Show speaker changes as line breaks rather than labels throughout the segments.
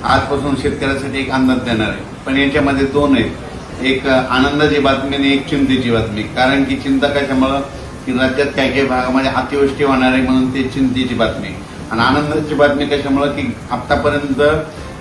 आजपासून शेतकऱ्यासाठी एक अंदाज देणार आहे, पण याच्यामध्ये दोन आहेत, एक आनंदाची बातमी आणि एक चिंतेची बातमी. कारण की चिंता कशामुळं की राज्यात काही काही भागामध्ये अतिवृष्टी होणार आहे म्हणून ते चिंतेची बातमी, आणि आनंदाची बातमी कशामुळं की आतापर्यंत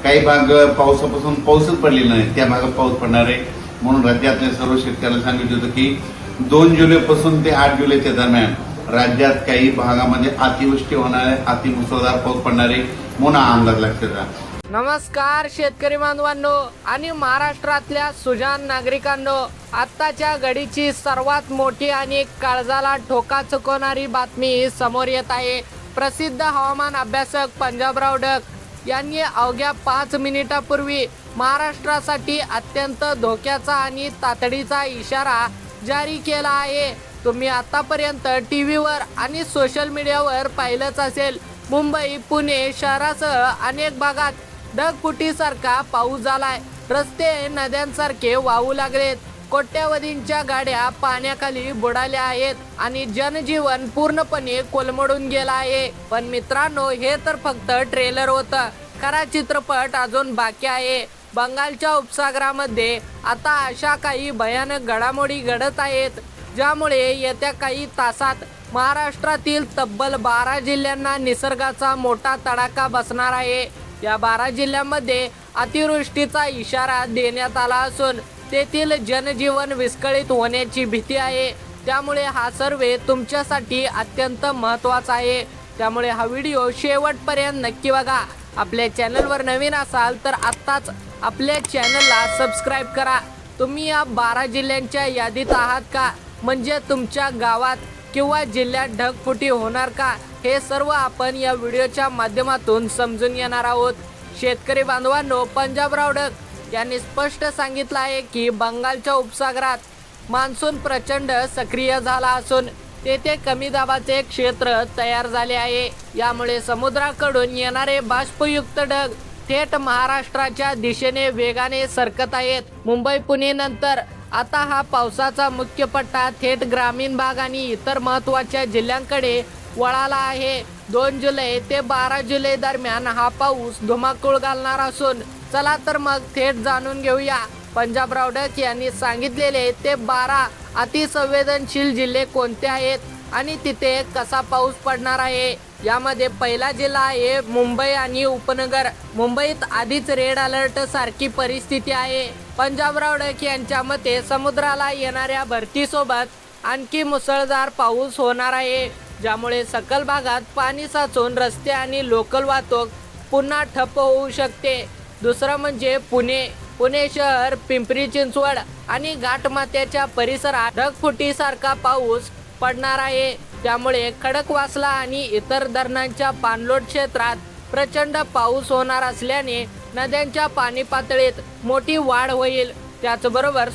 काही भाग पावसापासून पाऊसच पडलेला नाही, त्या भागात पाऊस पडणार आहे. म्हणून राज्यातल्या सर्व शेतकऱ्यांना सांगितलं होतं की 2 जुलैपासून ते 8 जुलैच्या दरम्यान राज्यात काही भागामध्ये अतिवृष्टी होणार आहे, अतिमुसळधार पाऊस पडणार आहे, म्हणून हा अंदाज लक्षात आहे.
नमस्कार शेतकरी बांधवांनो आणि महाराष्ट्रातल्या सुजाण नागरिकांनो, आत्ताच्या घडीची सर्वात मोठी आणि काळजाला ठोका चुकवणारी बातमी समोर येत आहे. प्रसिद्ध हवामान अभ्यासक पंजाबराव डक यांनी अवघ्या 5 मिनिटापूर्वी महाराष्ट्रासाठी अत्यंत धोक्याचा आणि तातडीचा इशारा जारी केला आहे. तुम्ही आतापर्यंत टीव्हीवर आणि सोशल मीडियावर पाहिलंच असेल, मुंबई पुणे शहरासह अनेक भागात ढगफुटीसारखा पाऊस झालाय. रस्ते नद्यांसारखे वाहू लागलेत, कोट्यावधींच्या गाड्या पाण्याखाली बुडाल्या आहेत आणि जनजीवन पूर्णपणे कोलमडून गेला आहे. पण मित्रांनो, हे तर फक्त ट्रेलर होतं, खरा चित्रपट अजून बाकी आहे. बंगालच्या उपसागरामध्ये आता अशा काही भयानक घडामोडी घडत आहेत ज्यामुळे येत्या काही तासात महाराष्ट्रातील तब्बल 12 जिल्ह्यांना निसर्गाचा मोठा तडाखा बसणार आहे. या 12 जिल्ह्यांमध्ये अतिवृष्टीचा इशारा देण्यात आला असून तेथील जनजीवन विस्कळीत होण्याची भीती आहे. त्यामुळे हा सर्वे तुमच्यासाठी अत्यंत महत्त्वाचा आहे. त्यामुळे हा व्हिडिओ शेवटपर्यंत नक्की बघा. आपल्या चॅनलवर नवीन असाल तर आत्ताच आपल्या चॅनलला सबस्क्राईब करा. तुम्ही या 12 जिल्ह्यांच्या यादीत आहात का? म्हणजे तुमच्या गावात किंवा जिल्ह्यात ढगफुटी होणार का? हे सर्व आपण या व्हिडिओच्या माध्यमातून समजून घेणार आहोत. शेतकरी बांधवांनो, पंजाबराव डक यांनी स्पष्ट सांगितलं आहे की बंगालच्या उपसागरात मान्सून प्रचंड सक्रिय झाला असून तेथे कमी दाबाचे क्षेत्र तयार झाले आहे. यामुळे समुद्राकडून येणारे बाष्पयुक्त ढग थेट महाराष्ट्राच्या दिशेने वेगाने सरकत आहेत. मुंबई पुणे नंतर आता हा पावसाचा मुख्य पट्टा थेट ग्रामीण भाग आणि इतर महत्त्वाच्या जिल्ह्यांकडे वळाला आहे. 2 जुलै ते 12 जुलै दरम्यान हा पाऊस धुमाकूळ घालणार असून चला तर मग थेट जाणून घेऊया पंजाबराव डक यांनी सांगितलेले ते 12 अतिसंवेदनशील जिल्हे कोणते आहेत आणि तिथे कसा पाऊस पडणार आहे. यामध्ये पहिला जिल्हा आहे मुंबई आणि उपनगर. मुंबईत आधीच रेड अलर्ट सारखी परिस्थिती आहे. पंजाबराव डक यांच्या मते समुद्राला येणाऱ्या भरतीसोबत आणखी मुसळधार पाऊस होणार आहे, ज्यामुळे सखल भागात पाणी साचून रस्ते आणि लोकल वाहतूक पुन्हा ठप्प होऊ शकते. दुसरं म्हणजे पुणे शहर, पिंपरी चिंचवड आणि घाटमाथ्याच्या परिसरात ढगफुटीसारखा पाऊस पडणार आहे. त्यामुळे खडकवासला आणि इतर धरणांच्या पाणलोट क्षेत्रात प्रचंड पाऊस होणार असल्याने नद्यांच्या पाणी पातळीत मोठी वाढ होईल. त्याचबरोबर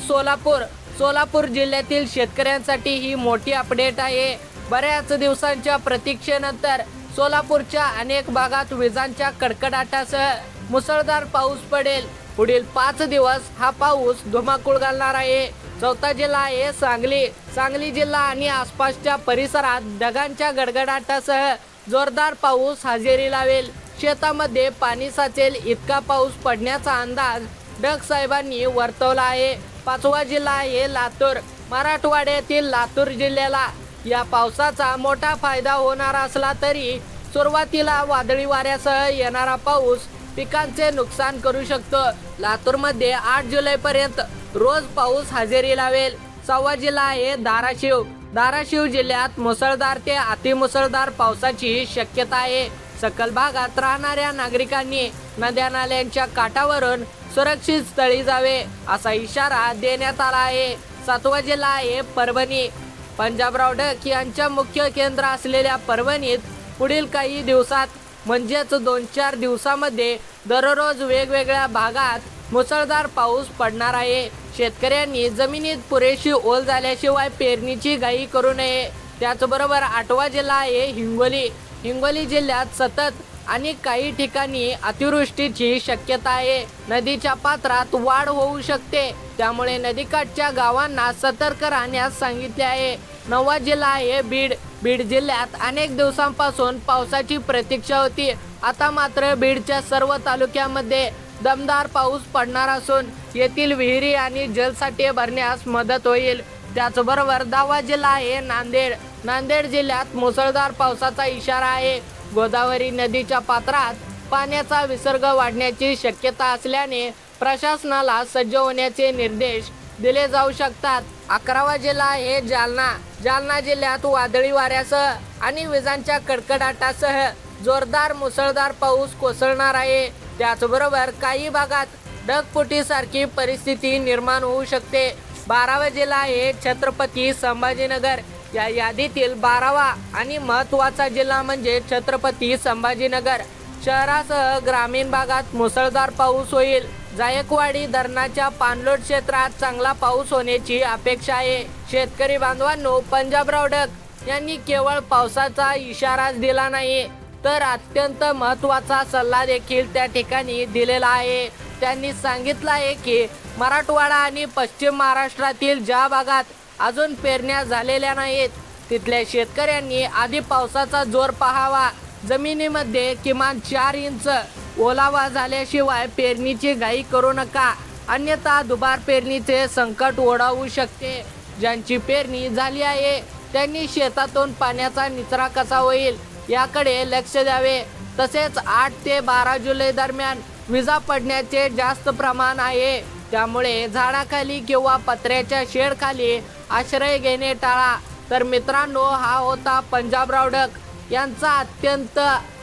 सोलापूर जिल्ह्यातील शेतकऱ्यांसाठी ही मोठी अपडेट आहे. बऱ्याच दिवसांच्या प्रतीक्षेनंतर सोलापूरच्या अनेक भागात विजांच्या कडकडाटासह मुसळधार पाऊस पडेल. पुढील 5 दिवस हा पाऊस धुमाकूळ घालणार आहे. चौथा जिल्हा आहे सांगली जिल्हा आणि आसपासच्या परिसरात ढगांच्या गडगडाटासह जोरदार पाऊस हजेरी लावेल. शेतामध्ये पाणी साचेल इतका पाऊस पडण्याचा अंदाज डक साहेबांनी वर्तवला आहे. 5वा जिल्हा आहे लातूर. मराठवाड्यातील लातूर जिल्ह्याला या पावसाचा मोठा फायदा होणार असला तरी सुरुवातीला वादळी वाऱ्यासह येणारा पाऊस पिकांचे नुकसान करू शकतो. लातूरमध्ये 8 जुलैपर्यंत रोज पाऊस हजेरी लावेल. 6वा जिल्हा आहे धाराशिव जिल्ह्यात मुसळधार ते अतिमुसळधार पावसाची शक्यता आहे. सखल भागात राहणाऱ्या नागरिकांनी नद्या नाल्यांच्या काठावरून सुरक्षित स्थळी जावे असा इशारा देण्यात आला आहे. 7वा जिल्हा आहे परभणी. पंजाबराव डक यांच्या मुख्य केंद्र असलेल्या परभणीत पुढील काही दिवसात म्हणजेच 2-4 दिवसामध्ये दररोज वेगवेगळ्या भागात मुसळधार पाऊस पडणार आहे. शेतकऱ्यांनी जमिनीत पुरेशी ओल झाल्याशिवाय पेरणीची घाई करू नये. त्याचबरोबर 8वा जिल्हा आहे हिंगोली जिल्ह्यात सतत आणि काही ठिकाणी अतिवृष्टीची शक्यता आहे. नदीच्या पात्रात वाढ होऊ शकते, त्यामुळे नदीकाठच्या गावांना सतर्क राहण्यास सांगितले आहे. 9वा जिल्हा आहे बीड जिल्ह्यात अनेक दिवसांपासून पावसाची प्रतीक्षा होती, आता मात्र बीडच्या सर्व तालुक्यामध्ये दमदार पाऊस पडणार असून येथील विहिरी आणि जलसाठे भरण्यास मदत होईल। त्याचबरोबर दावा जिल्हा आहे नांदेड जिल्ह्यात मुसळधार पावसाचा इशारा आहे। गोदावरी नदीच्या पात्रात पाण्याचा विसर्ग वाढण्याची शक्यता असल्याने प्रशासनाला सज्ज होण्याचे निर्देश दिले जाऊ शकतात। 11वा जिल्हा आहे जालना जिल्ह्यात वादळी वाऱ्यासह आणि विजांच्या कडकडाटासह जोरदार मुसळधार पाऊस कोसळणार आहे। त्याचबरोबर काही भागात ढगफुटीसारखी परिस्थिती निर्माण होऊ शकते। 12वा जिल्हा आहे छत्रपती संभाजीनगर। या यादीतील 12वा आणि महत्त्वाचा जिल्हा म्हणजे छत्रपती संभाजीनगर। शहरासह ग्रामीण भागात मुसळधार पाऊस होईल। जायकवाडी धरणाच्या पाणलोट क्षेत्रात चांगला पाऊस होण्याची अपेक्षा आहे। शेतकरी बांधवांनो, पंजाबराव डक यांनी केवळ पावसाचा इशाराच दिला नाही तर अत्यंत महत्त्वाचा सल्ला देखील त्या ठिकाणी दिलेला आहे। त्यांनी सांगितलं आहे की मराठवाडा आणि पश्चिम महाराष्ट्रातील ज्या भागात अजून पेरण्या झालेल्या नाहीत तिथल्या शेतकऱ्यांनी आधी पावसाचा जोर पाहावा। जमिनीमध्ये किमान 4 इंच ओलावा झाल्याशिवाय पेरणीची घाई करू नका, अन्यथा दुबार पेरणीचे संकट ओढावू शकते। ज्यांची पेरणी झाली आहे त्यांनी शेतातून पाण्याचा निचरा कसा होईल याकडे लक्ष द्यावे। तसेच 8 ते 12 जुलै दरम्यान विजा पडण्याचे जास्त प्रमाण आहे, त्यामुळे झाडाखाली किंवा पत्र्याच्या शेडखाली आश्रय घेणे टाळा। तर मित्रांनो, हा होता पंजाबराव डक यांचा अत्यंत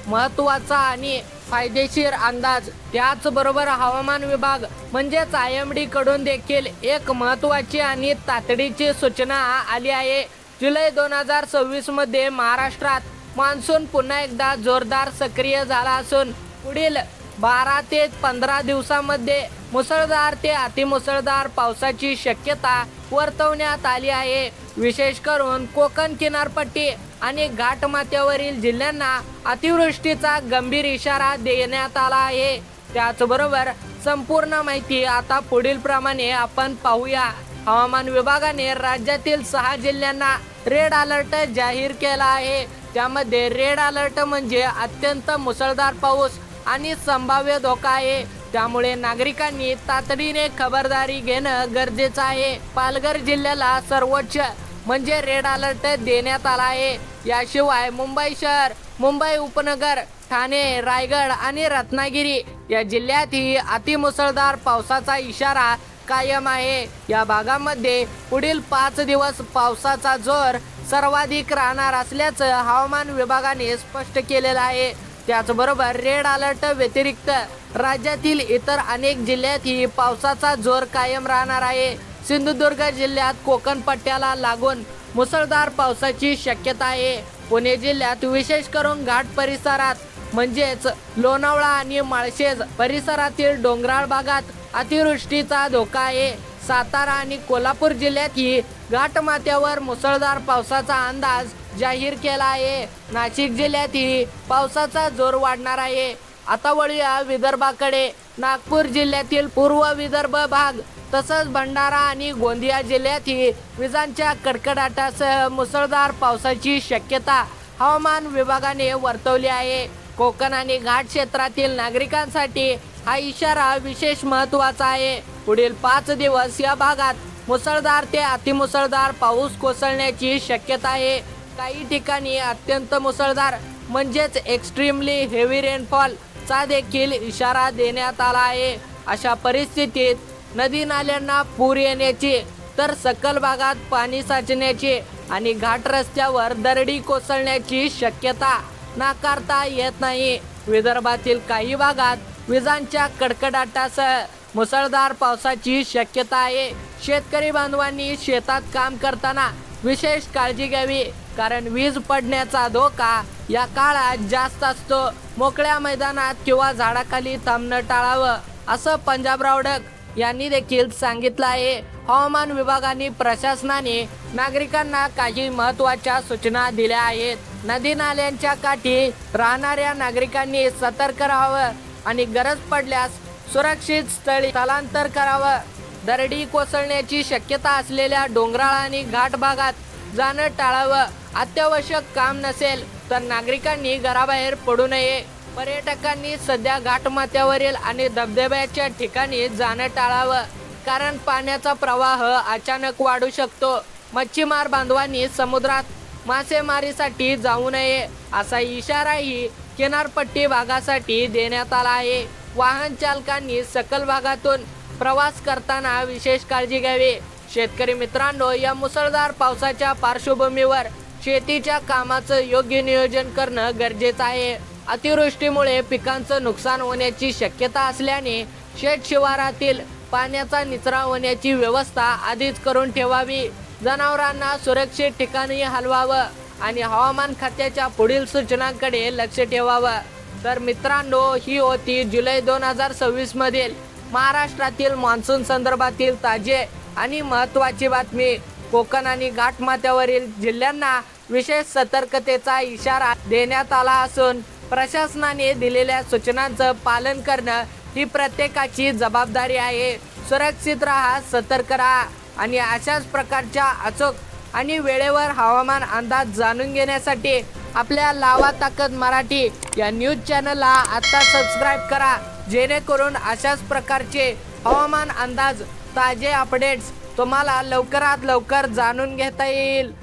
महत्त्वाचा आणि फायदेशीर अंदाज। त्याचबरोबर हवामान विभाग म्हणजेच IMD कडून देखील एक महत्त्वाची आणि तातडीची सूचना आली आहे। जुलै 2026 मध्ये महाराष्ट्रात मान्सून पुन्हा एकदा जोरदार सक्रिय झाला असून पुढील 12 ते 15 दिवसांमध्ये मुसळधार ते अतिमुसळधार पावसाची शक्यता वर्तवण्यात आली आहे। विशेष करून कोकण किनारपट्टी आणि घाटमाथ्यावरील जिल्ह्यांना अतिवृष्टीचा गंभीर इशारा देण्यात आला आहे। त्याचबरोबर संपूर्ण माहिती आता पुढील प्रमाणे आपण पाहूया। हवामान विभागाने राज्यातील 6 जिल्ह्यांना रेड अलर्ट जाहीर केला आहे। त्यामध्ये रेड अलर्ट म्हणजे अत्यंत मुसळधार पाऊस आणि संभाव्य धोका आहे, त्यामुळे नागरिकांनी तातडीने खबरदारी घेणं गरजेचं आहे। पालघर जिल्ह्याला सर्वोच्च म्हणजे रेड अलर्ट देण्यात आला आहे। याशिवाय मुंबई शहर, मुंबई उपनगर, ठाणे, रायगड आणि रत्नागिरी या जिल्ह्यातही अतिमुसळधार पावसाचा इशारा कायम आहे। या भागामध्ये पुढील 5 दिवस पावसाचा जोर सर्वाधिक राहणार असल्याचं हवामान विभागाने स्पष्ट केलेलं आहे। त्याचबरोबर रेड अलर्ट व्यतिरिक्त राज्यातील इतर अनेक जिल्ह्यातही पावसाचा जोर कायम राहणार आहे। सिंधुदुर्ग जिल्ह्यात कोकण पट्ट्याला लागून मुसळधार पावसाची शक्यता आहे। पुणे जिल्ह्यात विशेष करून घाट परिसरात म्हणजेच लोणावळा आणि माळशेज परिसरातील डोंगराळ भागात अतिवृष्टीचा धोका आहे। सातारा आणि कोल्हापूर जिल्ह्यातही घाटमाथ्यावर मुसळधार पावसाचा अंदाज जाहीर केला आहे। नाशिक जिल्ह्यातही पावसाचा जोर वाढणार आहे। आता वळूया विदर्भाकडे। नागपूर जिल्ह्यातील पूर्व विदर्भ भाग तसंच भंडारा आणि गोंदिया जिल्ह्यातही विजांच्या कडकडाटासह मुसळधार पावसाची शक्यता हवामान विभागाने वर्तवली आहे। कोकण आणि घाट क्षेत्रातील नागरिकांसाठी हा इशारा विशेष महत्त्वाचा आहे। पुढील 5 दिवस या भागात मुसळधार ते अतिमुसळधार पाऊस कोसळण्याची शक्यता आहे। काही ठिकाणी अत्यंत मुसळधार म्हणजेच एक्स्ट्रीमली हेवी रेनफॉल चा देखील इशारा देण्यात आला आहे। अशा परिस्थितीत नदी नाल्यांना पूर येण्याची तर सखल भागात पाणी साचण्याची आणि घाट रस्त्यावर दरडी कोसळण्याची शक्यता नाकारता येत नाही। विदर्भातील काही भागात विजांच्या कडकडाटासह मुसळधार पावसाची शक्यता आहे। शेतकरी बांधवांनी शेतात काम करताना विशेष काळजी घ्यावी, कारण वीज पडण्याचा धोका या काळात जास्त असतो। मोकळ्या मैदानात किंवा झाडाखाली थांबणं टाळावं असं पंजाबराव डक यांनी देखील सांगितलं आहे। हवामान विभागाने प्रशासनाने नागरिकांना काही महत्त्वाच्या सूचना दिल्या आहेत। नदी नाल्यांच्या काठी राहणाऱ्या नागरिकांनी सतर्क राहावं आणि गरज पडल्यास सुरक्षित स्थळी स्थलांतर करावं। दरडी कोसळण्याची शक्यता असलेल्या डोंगराळ आणि घाट भागात जाणं टाळावं। अत्यावश्यक काम नसेल तर नागरिकांनी घराबाहेर पडू नये। पर्यटकांनी सध्या घाटमाथ्यावरील आणि धबधब्याच्या ठिकाणी जाणं टाळावं, कारण पाण्याचा प्रवाह अचानक वाढू शकतो. मच्छीमार बांधवांनी समुद्रात मासेमारीसाठी जाऊ नये असा इशाराही किनारपट्टी भागासाठी देण्यात आला आहे. वाहन चालकांनी सखल भागातून प्रवास करताना विशेष काळजी घ्यावी. शेतकरी मित्रांनो, या मुसळधार पावसाच्या पार्श्वभूमीवर शेतीच्या कामाचं योग्य नियोजन करणं गरजेचं आहे. अतिवृष्टीमुळे पिकांचं नुकसान होण्याची शक्यता असल्याने शेत शिवारातील पाण्याचा निचरा होण्याची व्यवस्था आधीच करून ठेवावी. जनावरांना सुरक्षित ठिकाणी हलवावं आणि हवामान खात्याच्या पुढील सूचनांकडे लक्ष ठेवावं. तर मित्रांनो, ही होती जुलै 2026 मधील महाराष्ट्रातील मान्सून संदर्भातील ताजे आणि महत्त्वाची बातमी. कोकण आणि घाटमाथ्यावरील जिल्ह्यांना विशेष सतर्कतेचा इशारा देण्यात आला असून प्रशासनाने दिलेल्या सूचनांचं पालन करणं ही प्रत्येकाची जबाबदारी आहे. सुरक्षित राहा, सतर्क राहा आणि अशाच प्रकारच्या अचूक आणि वेळेवर हवामान अंदाज जाणून घेण्यासाठी आपल्या लावा ताकद मराठी या न्यूज चॅनलला आता सबस्क्राईब करा, जेणेकरून अशाच प्रकारचे हवामान अंदाज, ताजे अपडेट्स तुम्हाला लवकरात लवकर जाणून घेता येईल.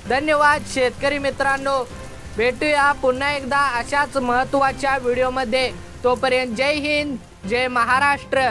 धन्यवाद शेतकरी मित्रांनो. भेटूया पुन्हा एकदा अशाच महत्त्वाच्या व्हिडिओमध्ये. तोपर्यंत जय हिंद, जय महाराष्ट्र.